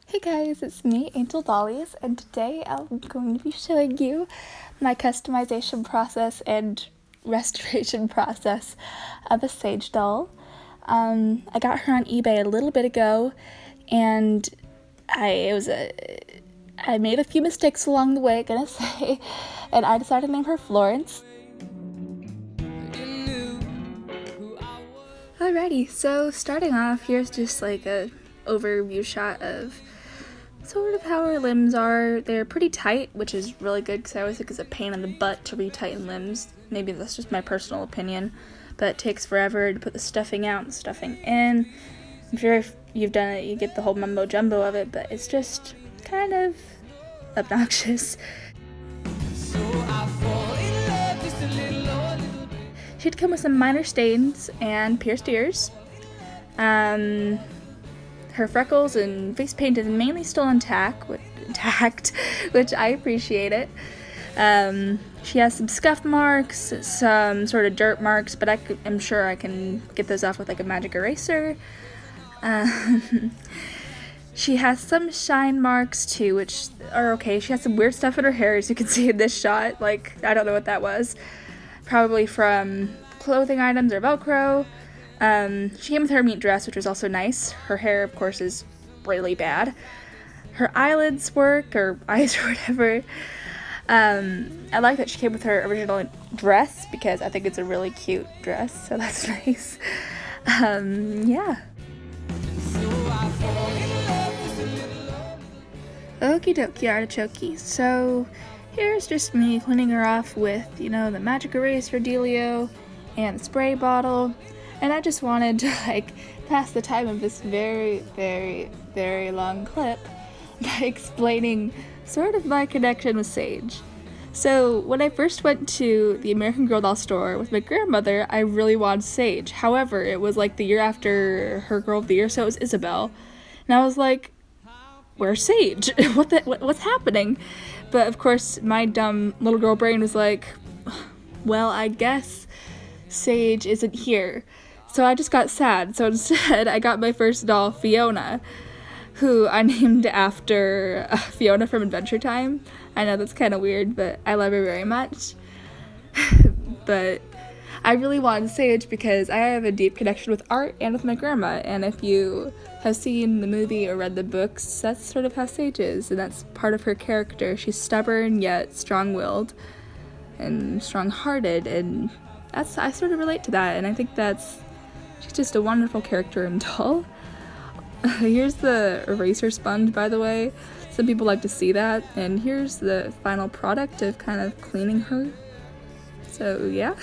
Hey guys, it's me, Angel Dollies, and today I'm going to be showing you my customization process and restoration process of a Sage doll. I got her on eBay a little bit ago, and I made a few mistakes along the way, gonna say, and I decided to name her Florance. Alrighty, so starting off, here's just like a overview shot of sort of how her limbs are. They're pretty tight, which is really good because I always think it's a pain in the butt to retighten limbs. Maybe that's just my personal opinion, but it takes forever to put the stuffing out and stuffing in. I'm sure if you've done it, you get the whole mumbo jumbo of it, but it's just kind of obnoxious. She'd come with some minor stains and pierced ears. Her freckles and face paint is mainly still intact, which I appreciate it. She has some scuff marks, some sort of dirt marks, but I'm sure I can get those off with like a magic eraser. She has some shine marks too, which are okay. She has some weird stuff in her hair, as you can see in this shot. Like, I don't know what that was. Probably from clothing items or Velcro. She came with her meat dress, which was also nice. Her hair, of course, is really bad. Her eyelids work, or eyes or whatever. I like that she came with her original dress because I think it's a really cute dress, so that's nice. Yeah. Okie dokie artichoke. So here's just me cleaning her off with, the magic eraser dealio and the spray bottle. And I just wanted to pass the time of this very, very, very long clip by explaining sort of my connection with Saige. So when I first went to the American Girl doll store with my grandmother, I really wanted Saige. However, it was like the year after her Girl of the Year, so it was Isabel. And I was like, where's Saige? What's happening? But of course, my dumb little girl brain was like, well, I guess Saige isn't here. So I just got sad. So instead, I got my first doll, Fiona, who I named after Fiona from Adventure Time. I know that's kind of weird, but I love her very much. But I really wanted Saige because I have a deep connection with art and with my grandma. And if you have seen the movie or read the books, that's sort of how Saige is. And that's part of her character. She's stubborn yet strong-willed and strong-hearted. And I sort of relate to that. And I think she's just a wonderful character and doll. Here's the eraser sponge, by the way. Some people like to see that. And here's the final product of kind of cleaning her. So, yeah.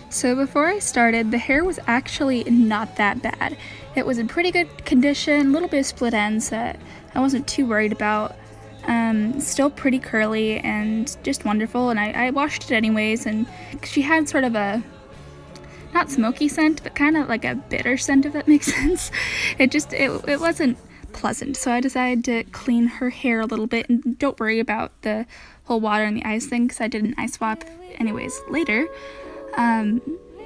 So before I started, the hair was actually not that bad. It was in pretty good condition, a little bit of split ends that I wasn't too worried about. Still pretty curly and just wonderful, and I washed it anyways, and she had sort of a, not smoky scent, but kind of like a bitter scent, if that makes sense. It wasn't pleasant, so I decided to clean her hair a little bit, and don't worry about the whole water and the ice thing, because I did an ice swap anyways later.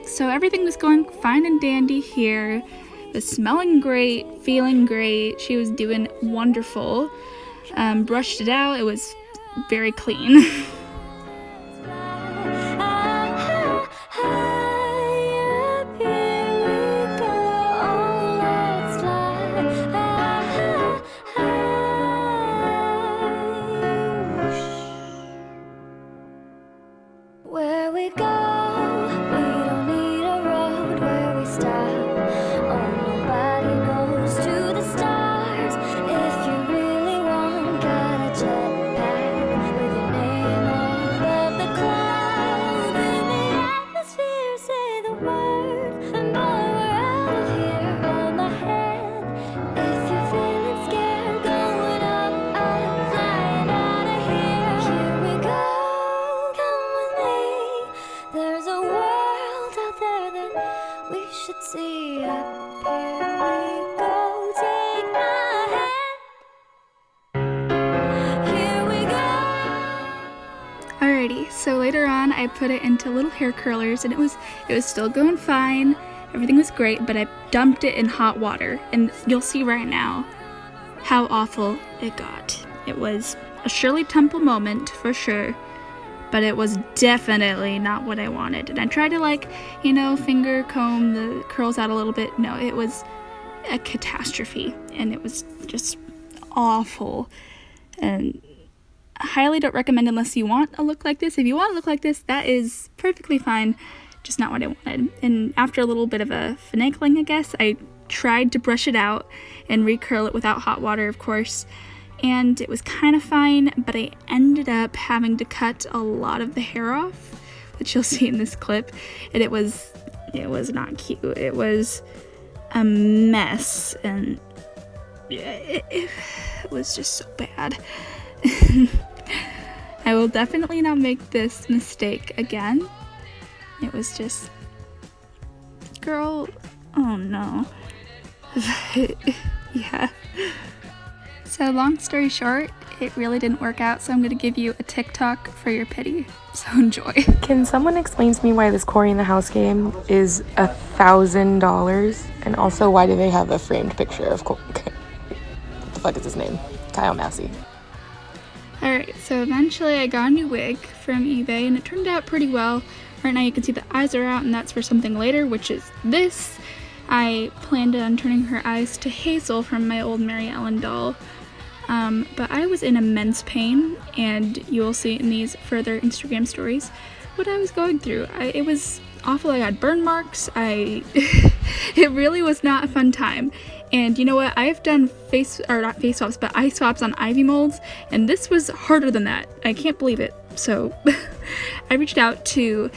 So everything was going fine and dandy here. It was smelling great, feeling great. She was doing wonderful. Brushed it out. It was very clean. Where we go, we don't need a road where we stop. Oh, nobody knows to the stars. If you really want, got a jetpack with your name on Alrighty, so later on I put it into little hair curlers, and it was still going fine. Everything was great, but I dumped it in hot water, and you'll see right now how awful it got. It was a Shirley Temple moment for sure, but it was definitely not what I wanted. And I tried to, like, you know, finger comb the curls out a little bit. No, it was a catastrophe, and it was just awful. And I highly don't recommend unless you want a look like this. If you want a look like this, that is perfectly fine, just not what I wanted. And after a little bit of a finagling, I guess, I tried to brush it out and recurl it without hot water, of course, and it was kind of fine, but I ended up having to cut a lot of the hair off, which you'll see in this clip, and it was not cute. It was a mess, and it was just so bad. I will definitely not make this mistake again. It was just, girl, oh no. Yeah. So long story short, it really didn't work out, so I'm going to give you a TikTok for your pity. So enjoy. Can someone explain to me why this Cory in the House game is $1,000? And also, why do they have a framed picture of Cory? What the fuck is his name? Kyle Massey. Alright, so eventually I got a new wig from eBay, and it turned out pretty well. Right now you can see the eyes are out, and that's for something later, which is this. I planned on turning her eyes to Hazel from my old Mary Ellen doll. But I was in immense pain, and you will see in these further Instagram stories what I was going through. It was awful. I had burn marks. It really was not a fun time. And you know what? I've done not face swaps, but eye swaps on ivy molds, and this was harder than that. I can't believe it. So I reached out to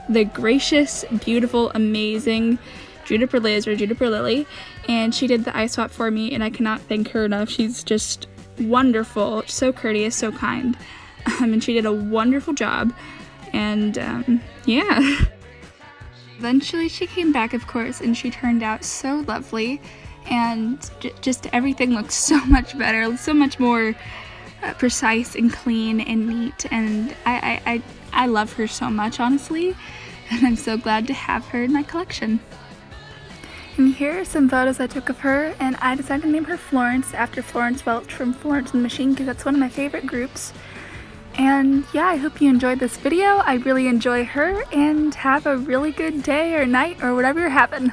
the gracious, beautiful, amazing Juniper Lily, and she did the eye swap for me, and I cannot thank her enough. She's just wonderful, so courteous, so kind, and she did a wonderful job. And yeah. Eventually she came back, of course, and she turned out so lovely, and just everything looked so much better, so much more precise and clean and neat, and I love her so much, honestly, and I'm so glad to have her in my collection. And here are some photos I took of her, and I decided to name her Florance after Florence Welch from Florence and the Machine, because that's one of my favorite groups. And yeah, I hope you enjoyed this video. I really enjoy her, and have a really good day or night or whatever you're having.